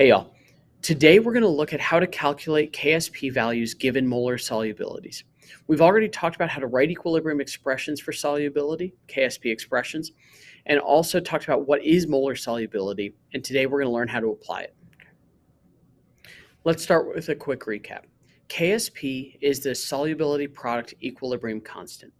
Hey y'all, today we're going to look at how to calculate Ksp values given molar solubilities. We've already talked about how to write equilibrium expressions for solubility, Ksp expressions, and also talked about what is molar solubility, and today we're going to learn how to apply it. Let's start with a quick recap. Ksp is the solubility product equilibrium constant.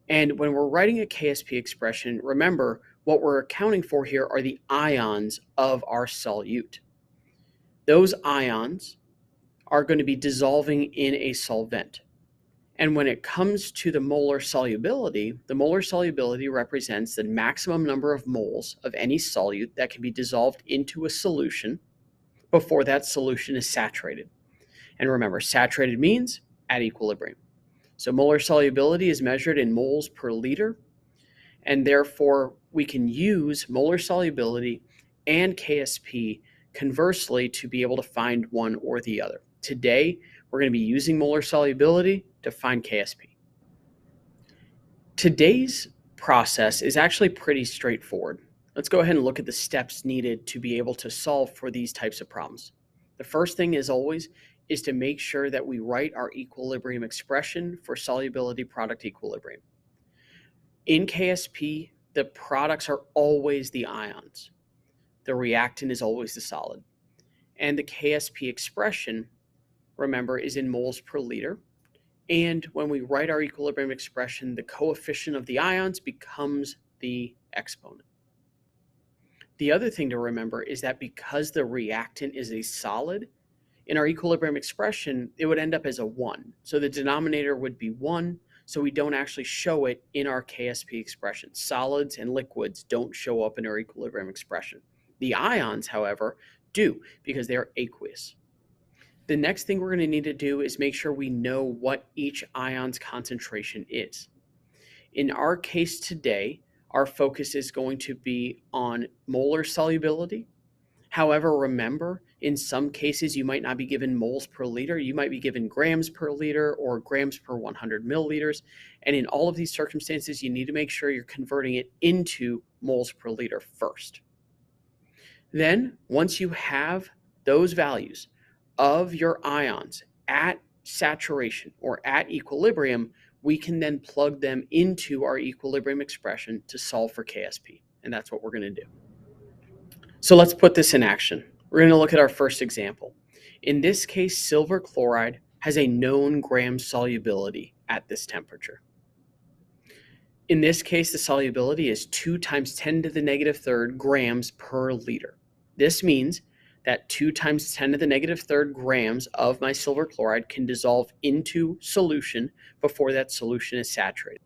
And when we're writing a Ksp expression, remember what we're accounting for here are the ions of our solute. Those ions are going to be dissolving in a solvent. And when it comes to the molar solubility represents the maximum number of moles of any solute that can be dissolved into a solution before that solution is saturated. And remember, saturated means at equilibrium. So molar solubility is measured in moles per liter, and therefore we can use molar solubility and Ksp conversely to be able to find one or the other. Today, we're going to be using molar solubility to find Ksp. Today's process is actually pretty straightforward. Let's go ahead and look at the steps needed to be able to solve for these types of problems. The first thing, as always, is to make sure that we write our equilibrium expression for solubility product equilibrium. In Ksp, the products are always the ions. The reactant is always the solid. And the Ksp expression, remember, is in moles per liter. And when we write our equilibrium expression, the coefficient of the ions becomes the exponent. The other thing to remember is that because the reactant is a solid, in our equilibrium expression, it would end up as a 1. So the denominator would be 1, so we don't actually show it in our Ksp expression. Solids and liquids don't show up in our equilibrium expression. The ions, however, do because they are aqueous. The next thing we're going to need to do is make sure we know what each ion's concentration is. In our case today, our focus is going to be on molar solubility. However, remember, in some cases, you might not be given moles per liter. You might be given grams per liter or grams per 100 milliliters. And in all of these circumstances, you need to make sure you're converting it into moles per liter first. Then, once you have those values of your ions at saturation or at equilibrium, we can then plug them into our equilibrium expression to solve for Ksp. And that's what we're going to do. So let's put this in action. We're going to look at our first example. In this case, silver chloride has a known gram solubility at this temperature. In this case, the solubility is 2 times 10 to the negative third grams per liter. This means that 2 times 10 to the negative third grams of my silver chloride can dissolve into solution before that solution is saturated.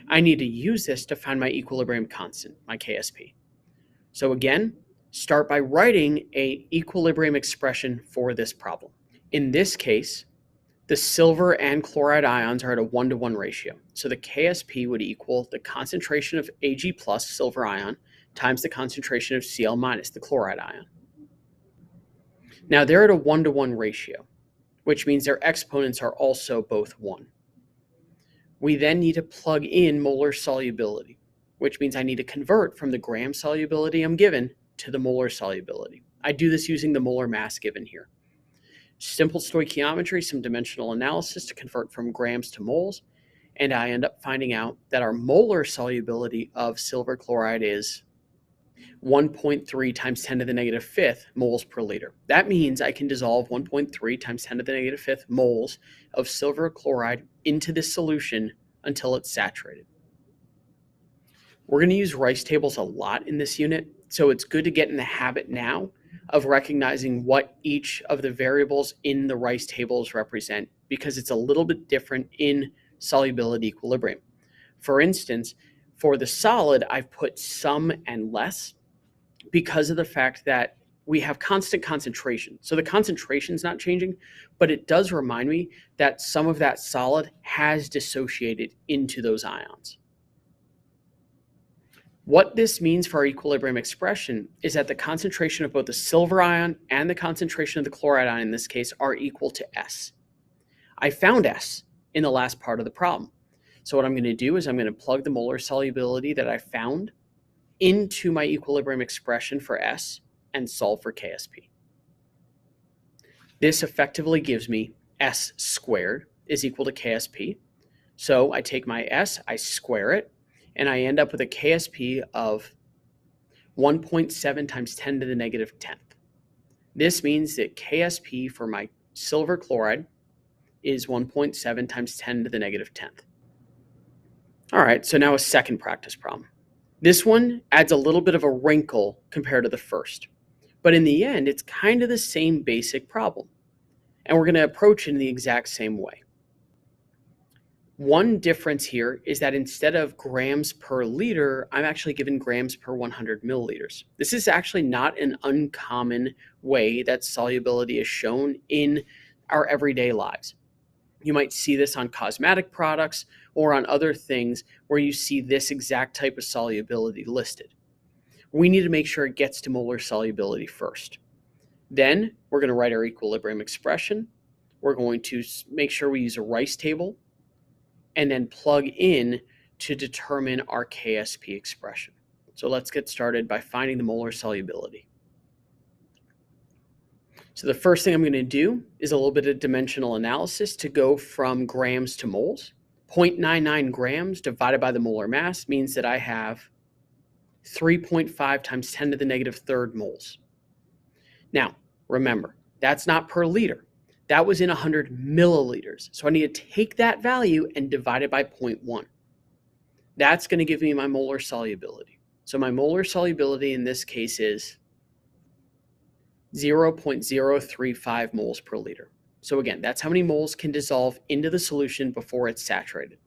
I need to use this to find my equilibrium constant, my Ksp. So again, start by writing an equilibrium expression for this problem. In this case, the silver and chloride ions are at a 1-to-1 ratio. So the Ksp would equal the concentration of Ag plus silver ion times the concentration of Cl minus the chloride ion. Now they're at a 1-to-1 ratio, which means their exponents are also both 1. We then need to plug in molar solubility, which means I need to convert from the gram solubility I'm given to the molar solubility. I do this using the molar mass given here. Simple stoichiometry, some dimensional analysis to convert from grams to moles, and I end up finding out that our molar solubility of silver chloride is 1.3 times 10 to the negative fifth moles per liter. That means I can dissolve 1.3 times 10 to the negative fifth moles of silver chloride into this solution until it's saturated. We're going to use Rice tables a lot in this unit, so it's good to get in the habit now of recognizing what each of the variables in the Rice tables represent, because it's a little bit different in solubility equilibrium. For instance, for the solid, I've put some and less because of the fact that we have constant concentration. So the concentration is not changing, but it does remind me that some of that solid has dissociated into those ions. What this means for our equilibrium expression is that the concentration of both the silver ion and the concentration of the chloride ion in this case are equal to S. I found S in the last part of the problem. So what I'm going to do is I'm going to plug the molar solubility that I found into my equilibrium expression for S and solve for Ksp. This effectively gives me S squared is equal to Ksp. So I take my S, I square it, and I end up with a Ksp of 1.7 times 10 to the negative 10th. This means that Ksp for my silver chloride is 1.7 times 10 to the negative 10th. All right, so now a second practice problem. This one adds a little bit of a wrinkle compared to the first, but in the end, it's kind of the same basic problem, and we're going to approach it in the exact same way. One difference here is that instead of grams per liter, I'm actually given grams per 100 milliliters. This is actually not an uncommon way that solubility is shown in our everyday lives. You might see this on cosmetic products or on other things where you see this exact type of solubility listed. We need to make sure it gets to molar solubility first. Then we're going to write our equilibrium expression. We're going to make sure we use a Rice table and then plug in to determine our Ksp expression. So let's get started by finding the molar solubility. So the first thing I'm going to do is a little bit of dimensional analysis to go from grams to moles. 0.99 grams divided by the molar mass means that I have 3.5 times 10 to the negative third moles. Now, remember, that's not per liter. That was in 100 milliliters. So I need to take that value and divide it by 0.1. That's going to give me my molar solubility. So my molar solubility in this case is 0.035 moles per liter. So again, that's how many moles can dissolve into the solution before it's saturated.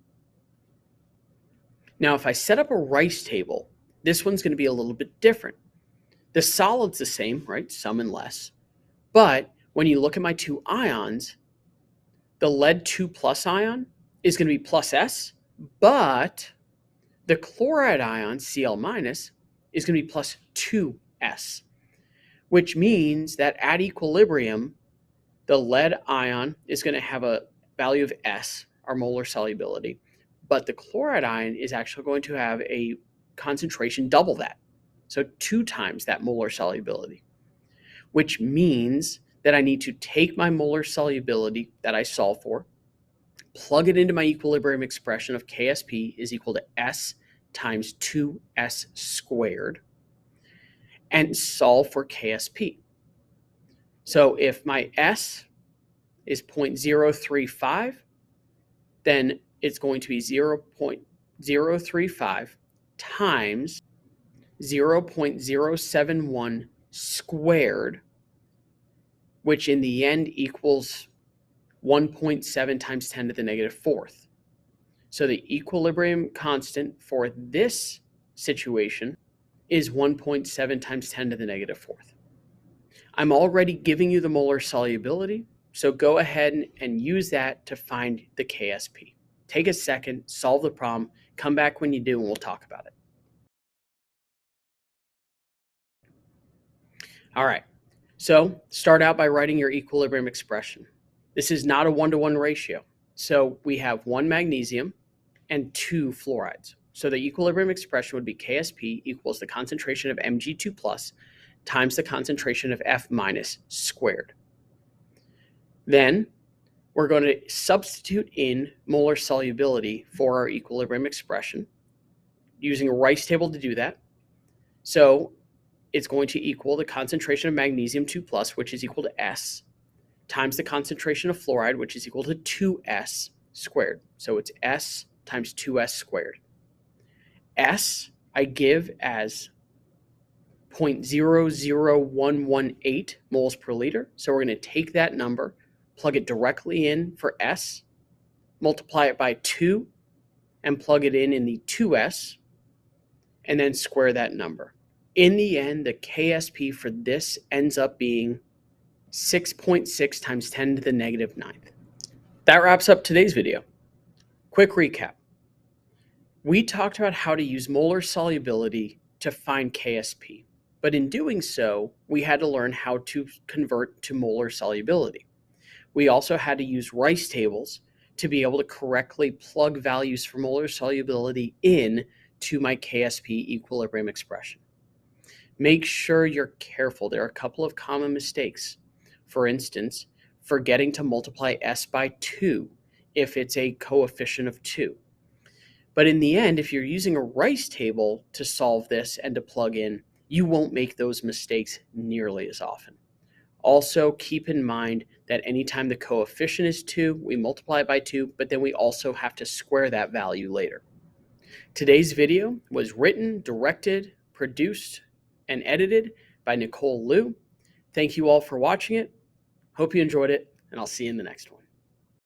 Now, if I set up a Rice table, this one's going to be a little bit different. The solid's the same, right? Some and less. But when you look at my two ions, the lead 2 plus ion is going to be plus S, but the chloride ion, Cl minus, is going to be plus 2S, which means that at equilibrium, the lead ion is going to have a value of S, our molar solubility, but the chloride ion is actually going to have a concentration double that, so 2 times that molar solubility, which means that I need to take my molar solubility that I solve for, plug it into my equilibrium expression of Ksp is equal to S times 2S squared, and solve for Ksp. So if my S is 0.035, then it's going to be 0.035 times 0.071 squared, which in the end equals 1.7 times 10 to the negative fourth. So the equilibrium constant for this situation is 1.7 times 10 to the negative fourth. I'm already giving you the molar solubility, so go ahead and use that to find the Ksp. Take a second, solve the problem, come back when you do, and we'll talk about it. All right, so start out by writing your equilibrium expression. This is not a 1-to-1 ratio. So we have 1 magnesium and 2 fluorides. So the equilibrium expression would be Ksp equals the concentration of Mg2 plus times the concentration of F minus squared. Then we're going to substitute in molar solubility for our equilibrium expression using a Rice table to do that. So it's going to equal the concentration of magnesium 2 plus, which is equal to S, times the concentration of fluoride, which is equal to 2S squared. So it's S times 2S squared. S I give as 0.00118 moles per liter. So we're going to take that number, plug it directly in for S, multiply it by 2, and plug it in the 2S, and then square that number. In the end, the Ksp for this ends up being 6.6 times 10 to the negative 9th. That wraps up today's video. Quick recap. We talked about how to use molar solubility to find Ksp, but in doing so, we had to learn how to convert to molar solubility. We also had to use Rice tables to be able to correctly plug values for molar solubility in to my Ksp equilibrium expression. Make sure you're careful. There are a couple of common mistakes. For instance, forgetting to multiply s by 2 if it's a coefficient of 2. But in the end, if you're using a Rice table to solve this and to plug in, you won't make those mistakes nearly as often. Also, keep in mind that anytime the coefficient is 2, we multiply by 2, but then we also have to square that value later. Today's video was written, directed, produced, and edited by Nicole Liu. Thank you all for watching it. Hope you enjoyed it, and I'll see you in the next one.